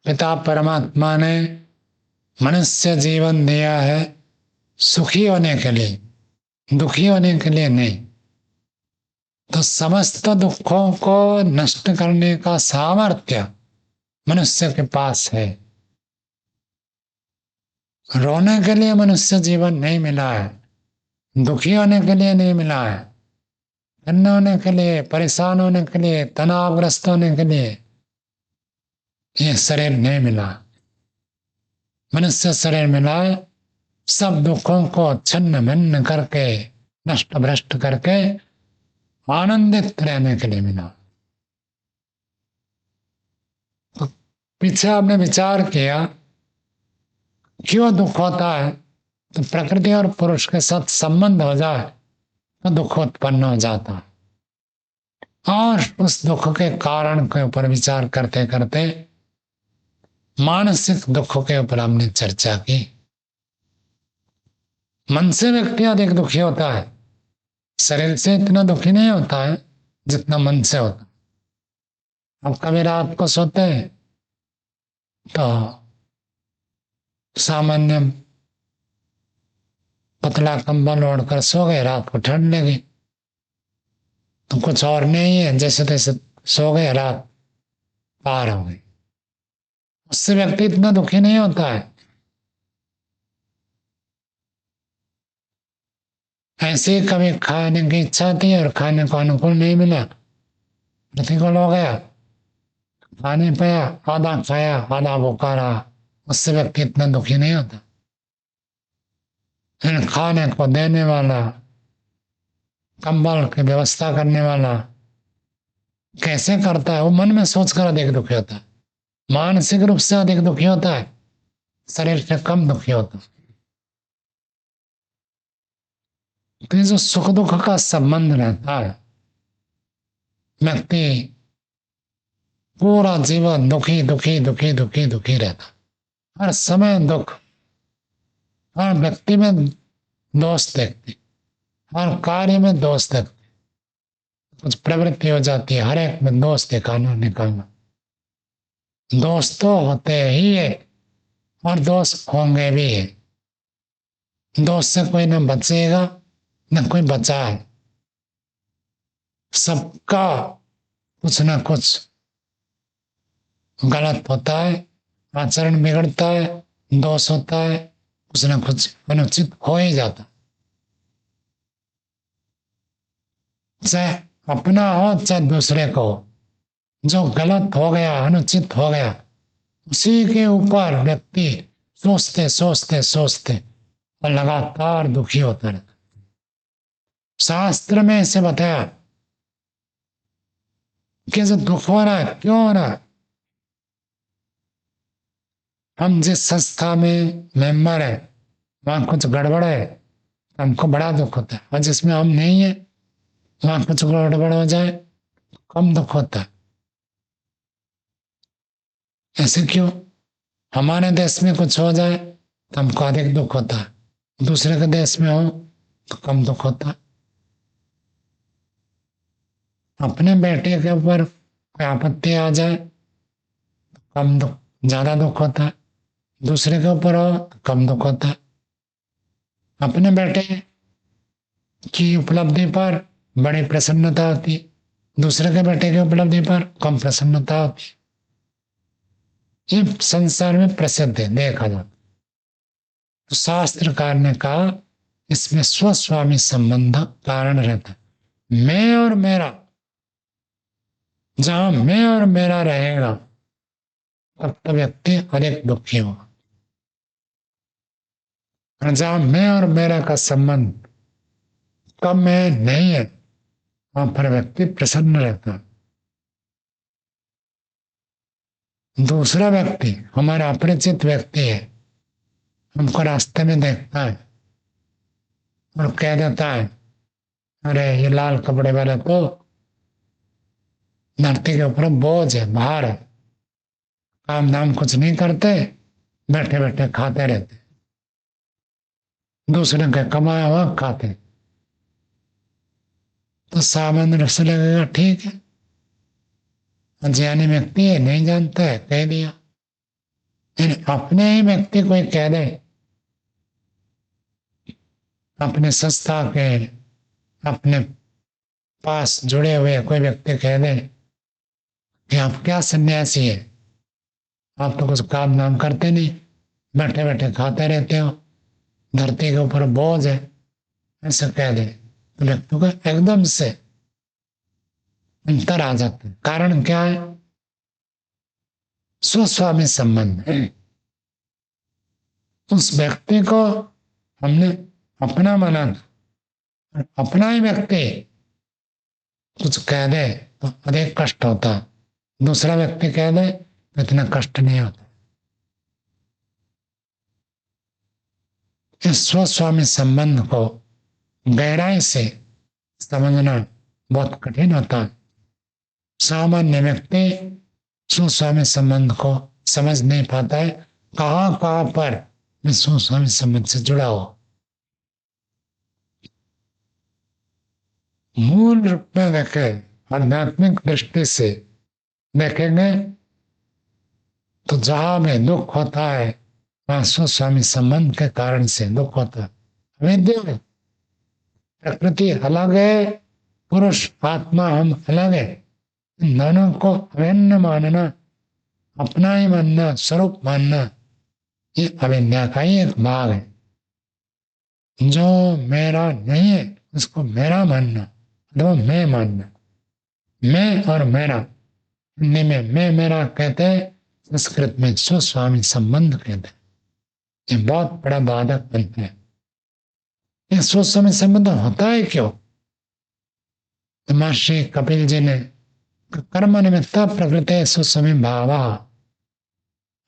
पिता परमात्मा ने मनुष्य जीवन दिया है सुखी होने के लिए, दुखी होने के लिए नहीं। तो समस्त दुखों को नष्ट करने का सामर्थ्य मनुष्य के पास है। रोने के लिए मनुष्य जीवन नहीं मिला है, दुखी होने के लिए नहीं मिला है, खिन्न होने के लिए, परेशान होने के लिए, तनावग्रस्त होने के लिए ये शरीर नहीं मिला। मनुष्य शरीर मिला है सब दुखों को छिन्न भिन्न करके, नष्ट भ्रष्ट करके आनंदित रहने के लिए मिला। तो पीछे आपने विचार किया क्यों दुख होता है, तो प्रकृति और पुरुष के साथ संबंध हो जाए तो दुख उत्पन्न हो जाता है। और उस दुख के कारण के ऊपर विचार करते करते मानसिक दुख के ऊपर हमने चर्चा की। मन से व्यक्ति अधिक दुखी होता है, शरीर से इतना दुखी नहीं होता है जितना मन से होता है। अब कभी रात को सोते हैं तो सामान्य पतला कंबल ओढ़कर सो गए, रात को ठंड लगी तो कुछ और नहीं है, जैसे तैसे सो गए, रात पार हो गई। उससे व्यक्ति इतना दुखी नहीं होता है। ऐसे ही कभी खाने की इच्छा थी और खाने को अनुकूल नहीं मिला, प्रतिकूल हो गया, खाने पाया, आधा खाया आधा भूखा रहा, उससे व्यक्ति इतना दुखी नहीं होता। खाने को देने वाला, कंबल की व्यवस्था करने वाला कैसे करता है, वो मन में सोचकर अधिक दुखी होता है, मानसिक रूप से अधिक दुखी होता है, शरीर से कम दुखी होता है। तो ये जो सुख दुख का संबंध रहता है, व्यक्ति पूरा जीवन दुखी दुखी दुखी दुखी दुखी रहता, हर समय दुख, हर व्यक्ति में दोष देखते, हर कार्य में दोष देखते, कुछ प्रवृत्ति हो जाती है हर एक में दोष दिखाना निकालना। दोष तो होते ही है और दोष होंगे भी है। दोष से कोई न बचेगा न कोई बचा है, सबका कुछ न कुछ गलत होता है, आचरण बिगड़ता है, दोष होता है, कुछ न कुछ अनुचित हो ही जाता, चाहे अपना हो चाहे दूसरे को। जो गलत हो गया, अनुचित हो गया, उसी के ऊपर व्यक्ति सोचते सोचते सोचते और लगातार दुखी होता रहता। शास्त्र में इसे बताया कि जो दुख हो रहा है क्यों हो रहा है। हम जिस संस्था में मेंबर है वहां कुछ गड़बड़ है तो हमको बड़ा दुख होता है, और जिसमें हम नहीं है वहां कुछ गड़बड़ हो जाए तो कम दुख होता है। ऐसे क्यों? हमारे देश में कुछ हो जाए तो हमको अधिक दुख होता है, दूसरे के देश में हो तो कम दुख होता है। अपने बेटे के ऊपर कोई आपत्ति आ जाए तो कम दुख, ज्यादा दुख होता है, दूसरे के ऊपर हो तो कम दुख होता है। अपने बेटे की उपलब्धि पर बड़ी प्रसन्नता होती, दूसरे के बेटे की उपलब्धि पर कम प्रसन्नता होती। ये संसार में प्रसिद्ध है, देखा जाता। तो शास्त्रकार ने कहा इसमें स्वस्वामी संबंध कारण रहता है। मैं और मेरा, जहां मैं और मेरा रहेगा तब तो व्यक्ति अधिक दुखी होगा, और जहां मैं और मेरा का संबंध कम है, नहीं है, वहां पर व्यक्ति प्रसन्न रहता है। दूसरा व्यक्ति हमारा अपरिचित व्यक्ति है, हमको रास्ते में देखता है और कह देता है अरे ये लाल कपड़े वाले तो धरती के ऊपर बोझ है, भार है, काम धाम कुछ नहीं करते, बैठे बैठे खाते रहते, दूसरे के कमाया हुआ खाते। तो सामान्य रूप से लगेगा ठीक है, अज्ञानी व्यक्ति है, नहीं जानता है, कह दिया। अपने ही व्यक्ति कोई कह दे, अपने संस्था के, अपने पास जुड़े हुए कोई व्यक्ति कह दे कि आप क्या सन्यासी है, आप तो कुछ काम नाम करते नहीं, बैठे बैठे खाते रहते हो, धरती के ऊपर बोझ है, ऐसा कह दे तो व्यक्ति को एकदम से अंतर आ जाता है। कारण क्या है? स्वस्वामी संबंध है। उस व्यक्ति को हमने अपना माना, अपना ही व्यक्ति कुछ कह दे तो अधिक कष्ट होता, दूसरा व्यक्ति कह दे तो इतना कष्ट नहीं होता। इस स्वस्वामी संबंध को गहराई से समझना बहुत कठिन होता है। सामान्य व्यक्ति स्वस्वामी संबंध को समझ नहीं पाता है। कहां कहां पर मैं स्वस्वामी संबंध से जुड़ा हो। मूल रूप में देखें, आध्यात्मिक दृष्टि से देखेंगे तो जहां में दुख होता है वहां स्वस्वामी संबंध के कारण से दुख होता है। अविद्या, प्रकृति अलग है, पुरुष आत्मा हम अलग है। इन दोनों को अभिन्न मानना, अपना ही मानना, स्वरूप मानना, ये अविद्या का ही एक भाग है। जो मेरा नहीं है उसको मेरा मानना अथवा मैं मानना। मैं और मेरा, हिंदी में मैं मेरा कहते हैं, संस्कृत में स्वस्वामी संबंध कहते हैं। ये बहुत बड़ा बाधक बनता है। ये स्वस्वामी संबंध होता है क्यों? महर्षि कपिल जी ने कर्म निमित्त प्रकृति स्वस्वामी भावा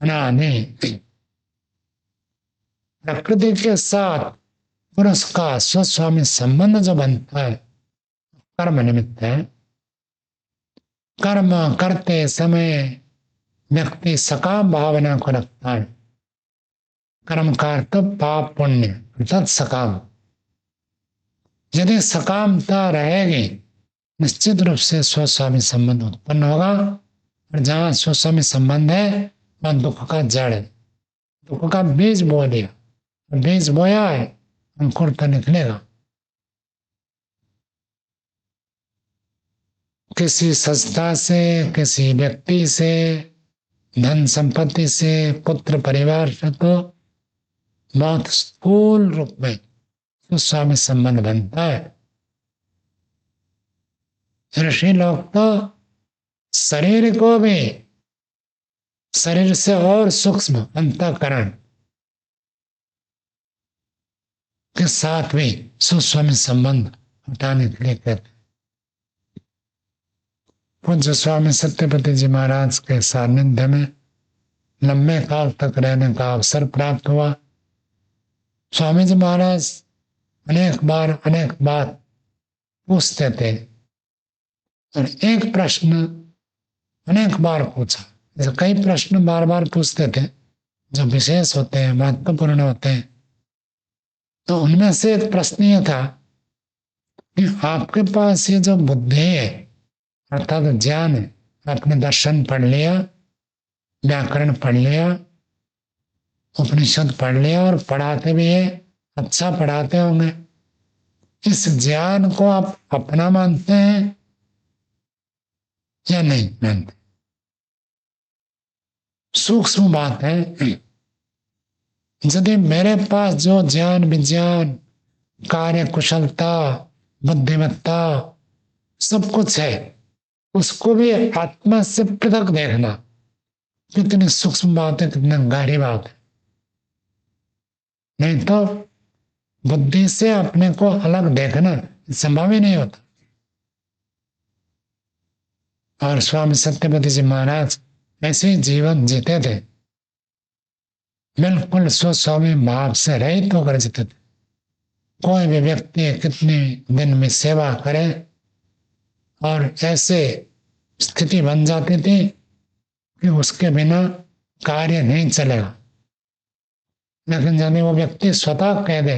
अनादि, प्रकृति के साथ पुरुष का स्वस्वामी संबंध जो बनता है कर्म निमित्त है। कर्म करते समय व्यक्ति सकाम भावना को रखता है। कर्म का अर्थ पाप पुण्य अर्थात सकाम। यदि सकामता रहेगी निश्चित रूप से स्वस्वामी संबंध उत्पन्न होगा। और जहां स्वस्वामी संबंध है वहां दुख का जड़ है। दुख का बीज बो दिया, बीज बोया है, अंकुर तो निकलेगा। किसी संस्था से, किसी व्यक्ति से, धन संपत्ति से, पुत्र परिवार से तो बहुत स्थूल रूप में स्वस्वामी संबंध बनता है। ऋषि लोग तो शरीर को भी शरीर से और सूक्ष्म अंतःकरण के साथ भी स्वस्वामी संबंध हटाने के लिए कहते। पूज्य स्वामी सत्यपति जी महाराज के सानिध्य में लंबे काल तक रहने का अवसर प्राप्त हुआ। स्वामी जी महाराज अनेक बार पूछते थे और एक प्रश्न अनेक बार पूछा। कई प्रश्न बार बार पूछते थे जो विशेष होते हैं, महत्वपूर्ण होते हैं। तो उनमें से एक प्रश्न यह था कि आपके पास ये जो बुद्धि है अर्थात ज्ञान है, आपने दर्शन पढ़ लिया, व्याकरण पढ़ लिया, उपनिषद पढ़ लिया और पढ़ाते भी है, अच्छा पढ़ाते होंगे। इस ज्ञान को आप अपना मानते हैं या नहीं मानते? सूक्ष्म बात है। यदि मेरे पास जो ज्ञान विज्ञान कार्य कुशलता बुद्धिमत्ता सब कुछ है उसको भी आत्मा से पृथक देखना कितनी सूक्ष्म बात है, कितनी गहरी बात है। नहीं तो बुद्धि से अपने को अलग देखना संभव ही नहीं होता। और स्वामी सत्यपति जी महाराज ऐसे ही जीवन जीते थे, बिल्कुल स्वस्वामी भाव से रहित होकर जीते थे। कोई भी व्यक्ति कितने दिन में सेवा करे और ऐसे स्थिति बन जाती थी कि उसके बिना कार्य नहीं चलेगा। लेकिन यदि वो व्यक्ति स्वतः कह दे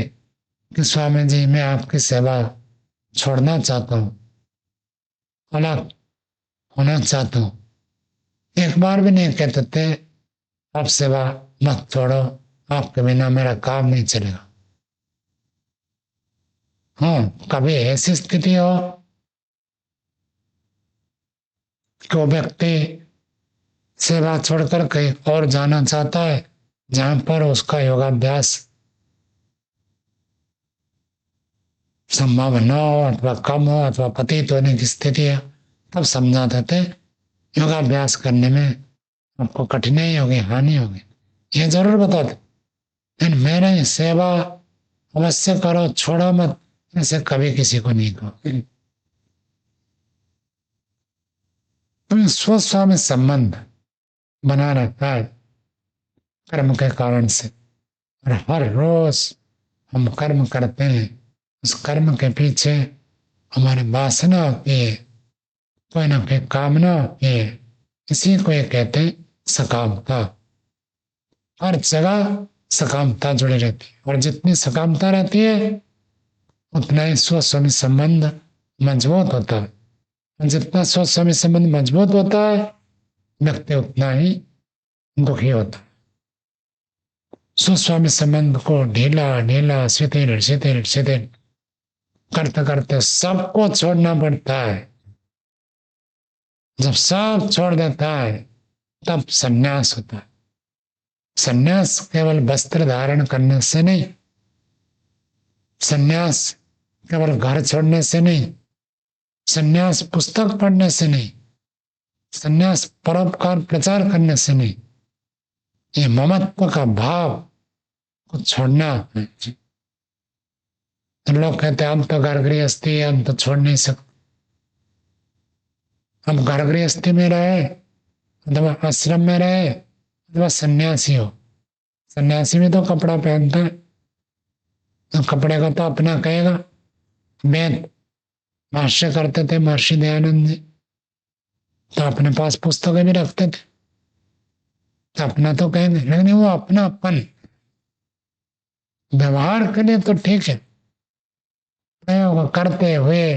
कि स्वामी जी मैं आपकी सेवा छोड़ना चाहता हूँ, अलग होना चाहता हूँ, एक बार भी नहीं कहते थे आप सेवा मत छोड़ो, आपके बिना मेरा काम नहीं चलेगा। हाँ, कभी ऐसी स्थिति हो कि वो व्यक्ति सेवा छोड़कर कहीं और जाना चाहता है जहां पर उसका योगाभ्यास संभव न हो अथवा कम हो अथवा पतित होने की स्थिति है, तब समझा देते योगाभ्यास करने में आपको कठिनाई होगी, हानि होगी, ये जरूर बता दे। लेकिन मेरे सेवा अवश्य करो, छोड़ो मत, ऐसे कभी किसी को नहीं कहो। तो स्वस्वामी संबंध बना रहता है कर्म के कारण से, और हर रोज हम कर्म करते हैं, उस कर्म के पीछे हमारी वासना होती है, कोई ना कोई कामना होती है, इसी को ये कहते हैं सकामता। हर जगह सकामता जुड़ी रहती है, और जितनी सकामता रहती है उतना ही स्वस्वामी संबंध मजबूत होता है। और जितना स्वस्वामी संबंध मजबूत होता है व्यक्ति उतना ही दुखी होता है। स्वस्वामी संबंध को ढीला ढीला शिथिल शिथिल शिथिल करते करते सबको छोड़ना पड़ता है। जब सब छोड़ देता है तब संन्यास होता है। संन्यास केवल वस्त्र धारण करने से नहीं, संन्यास केवल घर छोड़ने से नहीं, संन्यास पुस्तक पढ़ने से नहीं, संन्यास परोपकार प्रचार करने से नहीं, ये ममत्व का भाव को छोड़ना है। तो लोग कहते हैं हम तो घर गृहस्थी है, हम तो छोड़ नहीं सकते। हम घर गृहस्थी में रहे अथवा आश्रम में रहे अथवा सन्यासी हो, सन्यासी में तो कपड़ा पहनता है, तो कपड़े का तो अपना कहेगा। वेद भाष्य करते थे महर्षि दयानंद जी, तो अपने पास पुस्तकें भी रखते थे, तो अपना तो कहेंगे, लेकिन वो अपनापन व्यवहार के लिए तो ठीक है, प्रयोग करते हुए,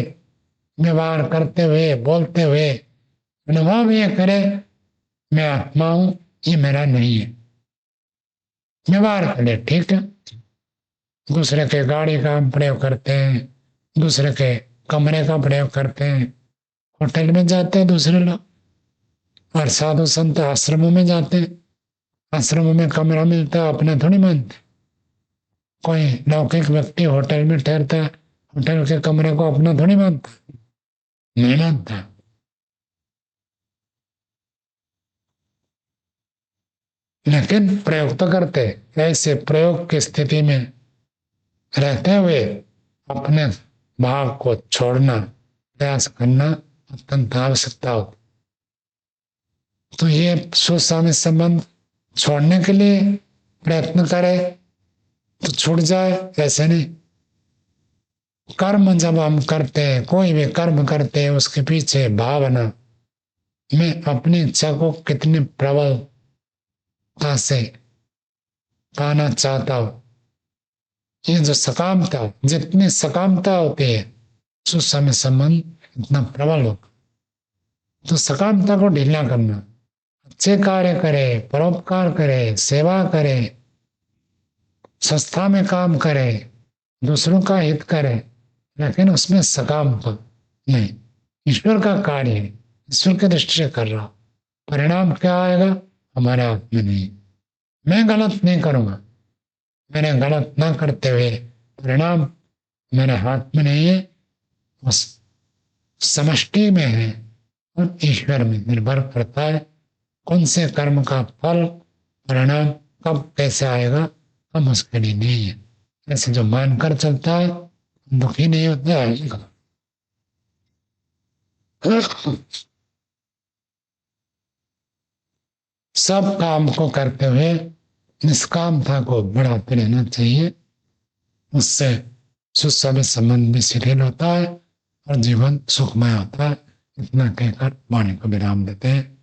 व्यवहार करते हुए, बोलते हुए अनुभव ये करे मैं आत्मा हूं, ये मेरा नहीं है, व्यवहार के लिए ठीक है। दूसरे के गाड़ी का प्रयोग करते हैं, दूसरे के कमरे का प्रयोग करते हैं, होटल में जाते हैं दूसरे लोग, और साधु संत आश्रमों में जाते हैं, आश्रमों में कमरा मिलता है अपना थोड़ी मानते। कोई लौकिक व्यक्ति होटल में ठहरता है, होटल के कमरे को अपना थोड़ी मानता, नहीं मानता। लेकिन प्रयोग तो करते, ऐसे प्रयोग की स्थिति में रहते हुए अपने भाव को छोड़ना, प्रयास करना अत्यंत आवश्यकता होती। तो ये स्वस्वामी संबंध छोड़ने के लिए प्रयत्न करे तो छूट जाए, ऐसे नहीं। कर्म जब हम करते हैं, कोई भी कर्म करते हैं, उसके पीछे भावना, मैं अपनी इच्छा को कितनी प्रबलता से पाना चाहता हूं, ये जो सकामता, जितनी सकामता होती है स्वस्वामी संबंध इतना प्रबल होता। तो सकामता को ढीला करना, अच्छे कार्य करे, परोपकार करे, सेवा करे, संस्था में काम करे, दूसरों का हित करे, लेकिन उसमें सकामता नहीं, ईश्वर का कार्य है, ईश्वर की दृष्टि से कर रहा हूं, परिणाम क्या आएगा हमारे हाथ में नहीं। मैं गलत नहीं करूंगा, मैंने गलत ना करते हुए परिणाम मेरे हाथ में नहीं है, उस समष्टि में है और ईश्वर में निर्भर करता है कौन से कर्म का फल परिणाम कब कैसे आएगा, हम उसके लिए नहीं है। ऐसे जो मानकर चलता है दुखी नहीं होता है। सब काम को करते हुए निष्कामता को बढ़ाते रहना चाहिए, उससे सुस्वामी संबंध भी शिथिल होता है और जीवन सुखमय होता है। इतना कहकर वाणी को विराम देते हैं।